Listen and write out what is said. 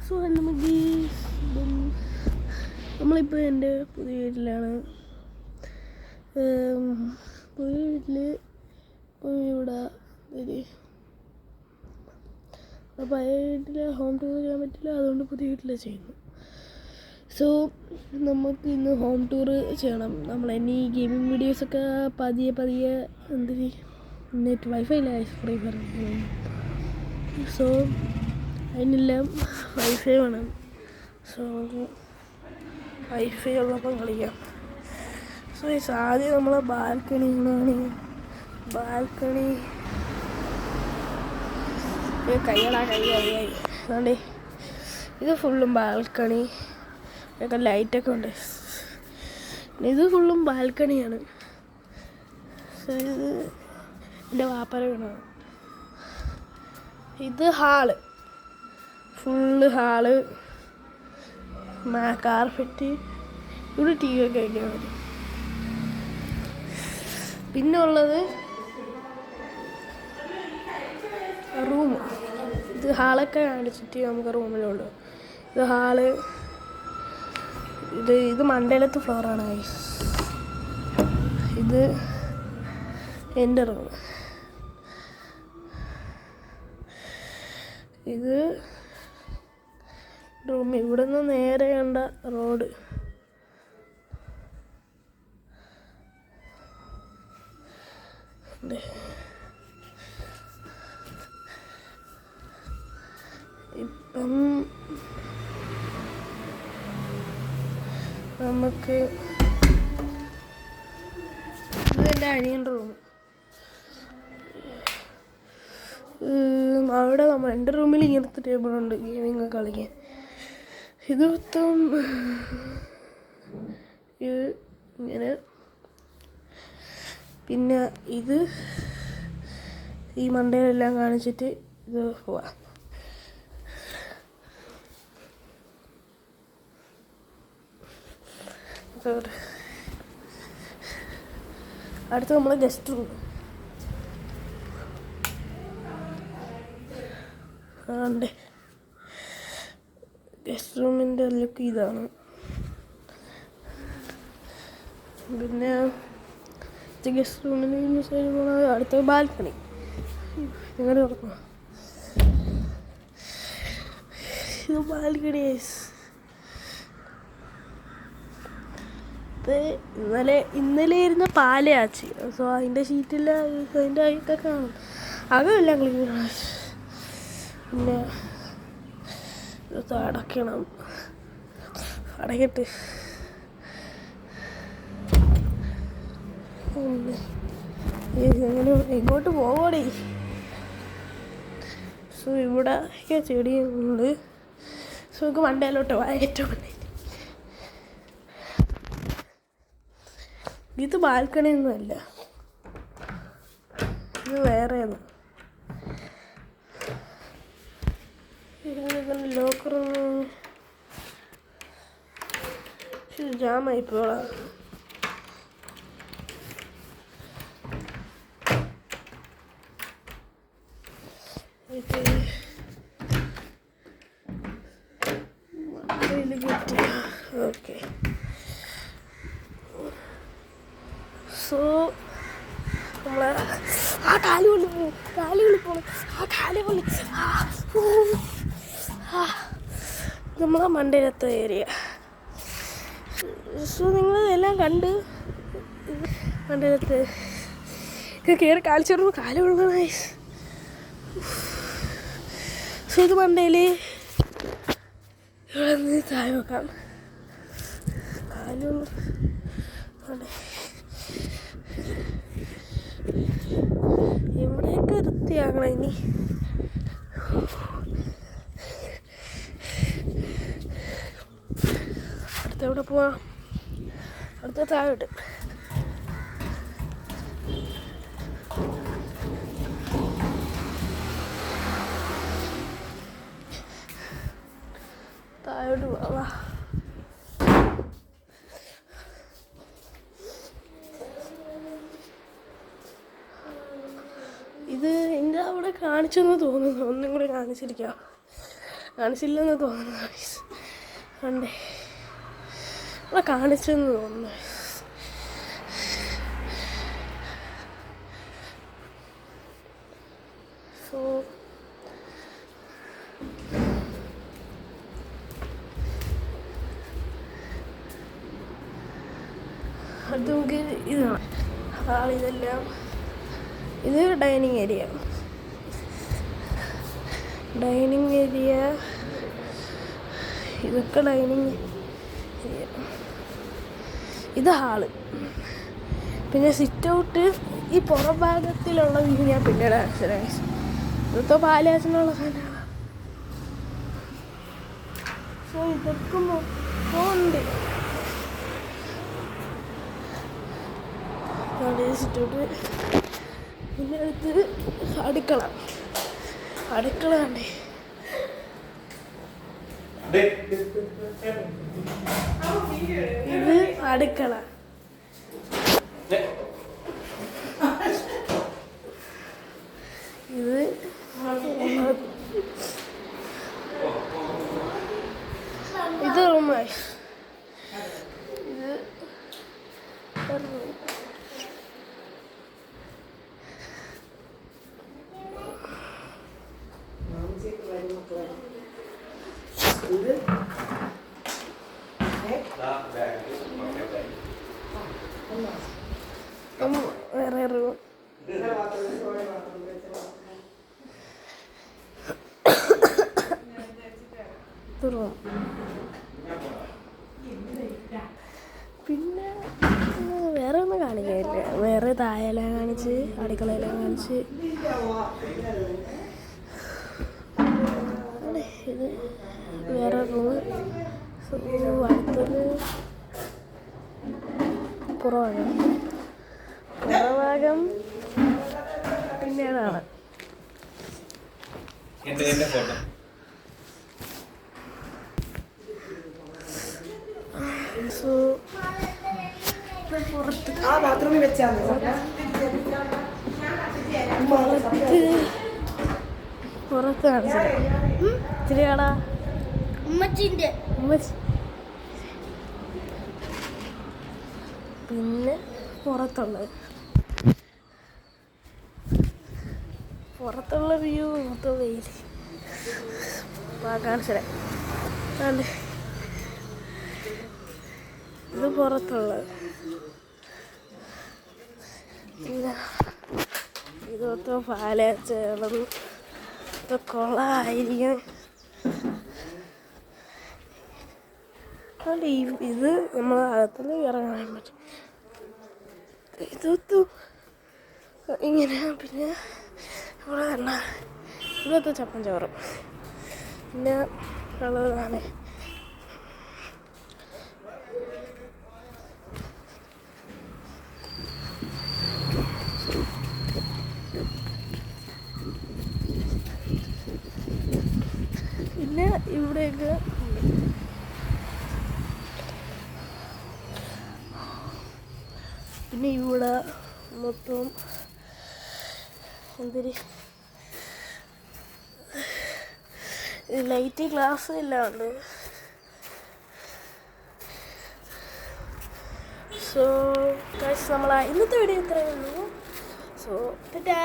So നമുക്ക് നമ്മളിപ്പോൾ എൻ്റെ പുതിയ വീട്ടിലാണ്. പുതിയ വീട്ടിൽ ഇവിടെ പഴയ വീട്ടിൽ ഹോം ടൂർ ചെയ്യാൻ പറ്റില്ല, അതുകൊണ്ട് പുതിയ വീട്ടിൽ ചെയ്യുന്നു. സോ നമുക്ക് ഇന്ന് ഹോം ടൂർ ചെയ്യണം. നമ്മളെന്നെ ഈ ഗെയിമിങ് വീഡിയോസൊക്കെ പതിയെ നെറ്റ് വൈഫൈ ഇല്ല, ഫ്രീ ഫയർ. സോ അതിനെല്ലാം വൈഫൈ വേണം. സോ നമുക്ക് വൈഫൈ ഉള്ളപ്പം കളിക്കാം. സോ ആദ്യം നമ്മളെ ബാൽക്കണി കൈയായി അതുകൊണ്ട് ഇത് ഫുള്ളും ബാൽക്കണി ഒക്കെ ലൈറ്റൊക്കെ ഉണ്ട്. ഇത് ഫുള്ളും ബാൽക്കണിയാണ്. സോ ഇത് എൻ്റെ വാപ്പര വീണാണ്. ഇത് ഫുള്ള് ഹാള് കാർപെറ്റ്. ഇവിടെ ടി വി ഒക്കെ വയ്ക്കാൻ മതി. പിന്നെ ഉള്ളത് റൂം. ഇത് ഹാളൊക്കെ കാണിച്ചിട്ട് നമുക്ക് റൂമിലുള്ളൂ. ഇത് ഹാള്. ഇത് മണ്ടയിലത്തെ ഫ്ലോറാണ്. ഇത് എൻ്റെ റൂം. ഇത് റൂം. ഇവിടെ നിന്ന് നേരെ കണ്ട റോഡ്. ഇപ്പം നമുക്ക് ഇത് എൻ്റെ അനിയൻ്റെ റൂം. അവിടെ എൻ്റെ റൂമിൽ ഇങ്ങനത്തെ ടേബിളുണ്ട് ഗെയിമിങ് കളിക്കാൻ. ഇത് മൊത്തം ഇങ്ങനെ. പിന്നെ ഇത് ഈ മണ്ടയിലെല്ലാം കാണിച്ചിട്ട് ഇത് പോവാം. അടുത്ത നമ്മളെ ഗസ്റ്റ് റൂം. ആണ്ട് ഗസ്റ്റ് റൂമിൻ്റെ ലുക്ക് ഇതാണ്. പിന്നെ ഗസ്റ്റ് റൂമിന് സൈഡ് പോകണ അടുത്ത ബാൽക്കണി. ഇങ്ങനെ തുറക്കണം. ഇത് ബാൽക്കണി. ഇന്നലെ ഇരുന്ന പാലയാച്ചി. സോ അതിൻ്റെ ഷീറ്റില്ല, അതിൻ്റെ അതൊക്കെ കാണും. അതെല്ലാം ക്ലീൻ. പിന്നെ അടയ്ക്കട്ട്. എങ്ങനെ ഇങ്ങോട്ട് പോകണേ. സോ ഇവിടെ ചെടിയുണ്ട്. സോ നമുക്ക് മണ്ടയിലോട്ട് പോവാം. ഏറ്റവും മണ്ടയിൽ. ഇത് ബാൽക്കണി ഒന്നുമല്ല, ഇത് വേറെയാണ്. ലോക്കർ ജാമായിപ്പോളാ. ഓക്കെ. സോ നമ്മളെ കാല് പോണം. നമ്മളെ മണ്ടയിലത്തെ ഏരിയ. സോ നിങ്ങൾ എല്ലാം കണ്ട് മണ്ടയിലത്ത് കയറി കാലിച്ചോറും കാല് കൊള്ളണമായി. സോ ഇത് മണ്ടയിൽ ഇവിടെ നിന്ന് താഴെ വെക്കാം. കാലും ഇവിടെയൊക്കെ വൃത്തിയാക്കണം ഇനി. അടുത്തെവിടെ പോവാം? അടുത്ത താഴോട്ട്. താഴോട്ട് പോവാ. ഇത് എൻ്റെ അവിടെ കാണിച്ചെന്ന് തോന്നുന്നു. ഒന്നും കൂടി കാണിച്ചിരിക്കാം. കാണിച്ചില്ലെന്ന് തോന്നുന്നു. കണ്ടേ ഇവിടെ കാണിച്ചെന്ന് തോന്നുന്നു. സോ അത് നമുക്ക് ഇതാണ് ഇതെല്ലാം. ഇത് ഡൈനിങ് ഏരിയ. ഇതൊക്കെ ഡൈനിങ് ഏരിയ. ഇത് ഹാള്. പിന്നെ സിറ്റ് ഔട്ട് ഈ പുറം ഭാഗത്തിലുള്ള വ്യൂ ഞാൻ പിന്നീട് മനസ്സിലായി. ഇതൊക്കെ പാലാച്ചനുള്ള സാധനമാണ്. സോ ഇതൊക്കെ ഉണ്ട്. Sit out. പിന്നെ അടുത്ത് അടുക്കള കണ്ടേ. ഇത് അടുക്കള. ഇത് റൂമായി. വേറെ റൂം. പിന്നെ വേറെ ഒന്നും കാണിക്കാനില്ല. വേറെ താഴെല്ലാം കാണിച്ച്, അടുക്കളയെല്ലാം കാണിച്ച്. ഇത് വേറെ റൂം. അടുത്തത് പുറഭാഗം പിന്നെ അതാണ്. സോ പുറത്ത് കാണിച്ചത് ഇച്ചിരിയാടാ ഉമ്മച്ചിൻ്റെ. പിന്നെ പുറത്തുള്ള വ്യൂ മൊത്തം വെയിൽ. കാണിച്ചത് അല്ലേ. ഇത് പുറത്തുള്ളത്. ഇതൊക്കെ പാലാച്ചേളം. ഇത് കൊളായിരിക്കും. ഇത് നമ്മൾ അകത്തുനിന്ന് ഇറങ്ങാൻ പറ്റും. ഇതൊത്തും ഇങ്ങനെ. പിന്നെ ഇവിടെ കണ്ട ഇതൊക്കെ ചപ്പൻ ചോറും. പിന്നെ ഉള്ളതാണ് പിന്നെ ഇവിടെയൊക്കെ. പിന്നെ ഇവിടെ മൊത്തം ലൈറ്റ് ഗ്ലാസ് എല്ലാം ഉണ്ട്. സോ നമ്മളെ ഇന്നത്തെ വീഡിയോ ഇത്രയേ ഉള്ളൂ. സോ ടാറ്റാ.